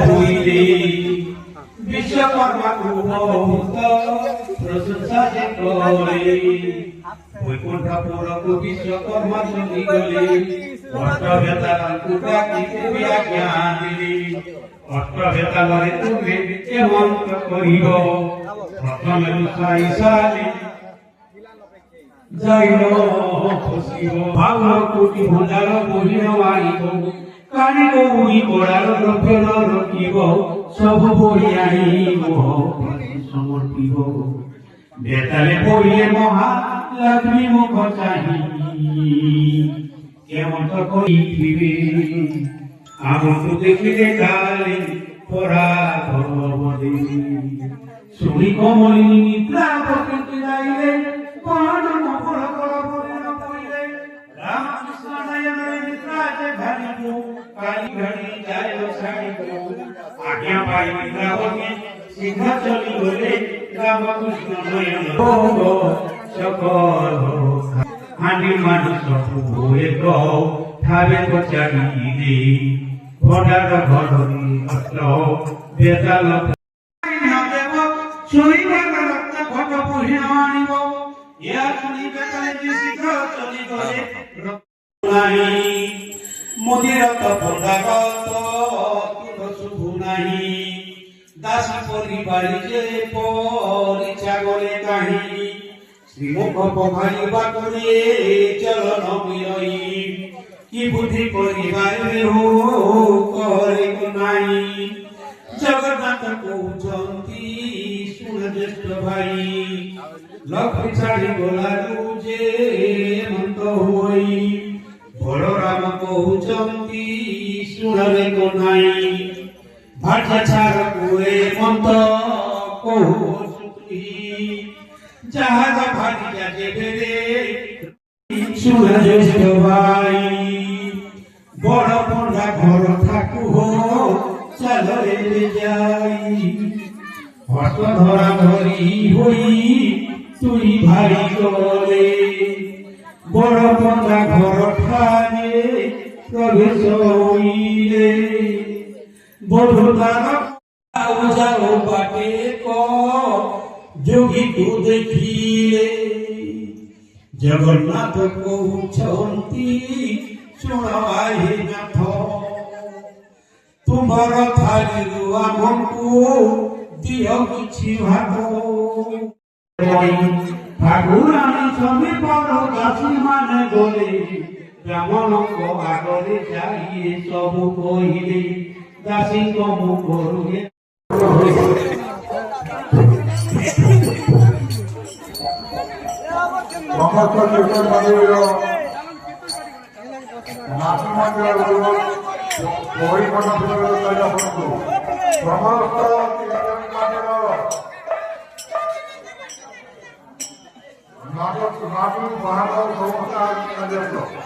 হইলে বিশ্বকর্মাকে বহুত প্রশংসা যে করে বৈকুণ্ঠপুরকু বিশ্বকর্মা চলি গলে অষ্টভেতালঙ্কু ডাকিতে ব্যাখ্যা দিলি অষ্টভেতালরে তুমি হেমন্ত করিব প্রথমে সাই সালি যাইল খসিব ভাগ্য কোটি ভণ্ডার বহির মারিব কানে গৌরী পড়ার দ্রব্য রকিব সব বই আনিব সমর্পিব বেতালে পড়িলে মহা লক্ষ্মী মুখ চাহি কেমন তো করিবে আমন্ত দেখিলে কালে পরা ধর্মবদে শুনি কমলিনী নিদ্রা প্রকৃতি যাইলে কোন মফল কর পরিণ পড়িলে রামকৃষ্ণ নয়নের নিদ্রাতে ঘাড়িব কালী ঘাড়ি যায় ছাড়িব আজ্ঞা পাই নিদ্রাবতী শীঘ্র চলি গলে রামকৃষ্ণ নয়ন সকল হানি মানুষ হয়ে গৌ ঠাবে পচারিলে ভণ্ডার ঘরণী অস্ত্র বেতাল দেব শরীর রক্ত ঘট পুহে আনিব ইয়া শুনি বেতালে যে শীঘ্র চলি গলে নাই মোদির ভণ্ডার শুভ নাই দাসী পরিবারি যে পরিচা গলে কাহি শ্রীমুখ পখারি বাকরে চলন বিরই কি বুদ্ধি পরিবার করে নাই জগন্নাথ কৌচন্তি শুণ জ্যেষ্ঠ ভাই লক্ষ্মী ছাড়ি গোলারু যে মন্ত হই বলরাম কৌচন্তি শুণলে নাই ভাষা ছাড় কুয়ে মন্ত কহু জাহাজ ভাটিয়া দেবে রে শুণ জ্যেষ্ঠ ভাই বড় পড়া ঘর থাকু হো চলো রে যাই হস্ত ধরা ধরি হই তুই ভাই গলে বড় পড়া ঘর ঠানে প্রবেশ হইলে বধু তার যাও বাটে ক যোগী তু দেখিলে জগন্নাথ কৌছন্তি শুণবাই নাথ তুমর থালিরু আমକୁ দিও କିଛି ভাগ ঠাকুরাণী সমীপর দাসী মানে গলে ব্রাহ্মণଙ୍କ ଆଗରେ ଯାଇ ସବୁ କହିଲେ ଦାସୀଙ୍କ ମୁଖରୁ সমস্ত কীর্তন মন্দির নাটক মন্দির বহির্মঠ সমস্ত কীর্তন মন্দির নাটক মহাভারত সমস্ত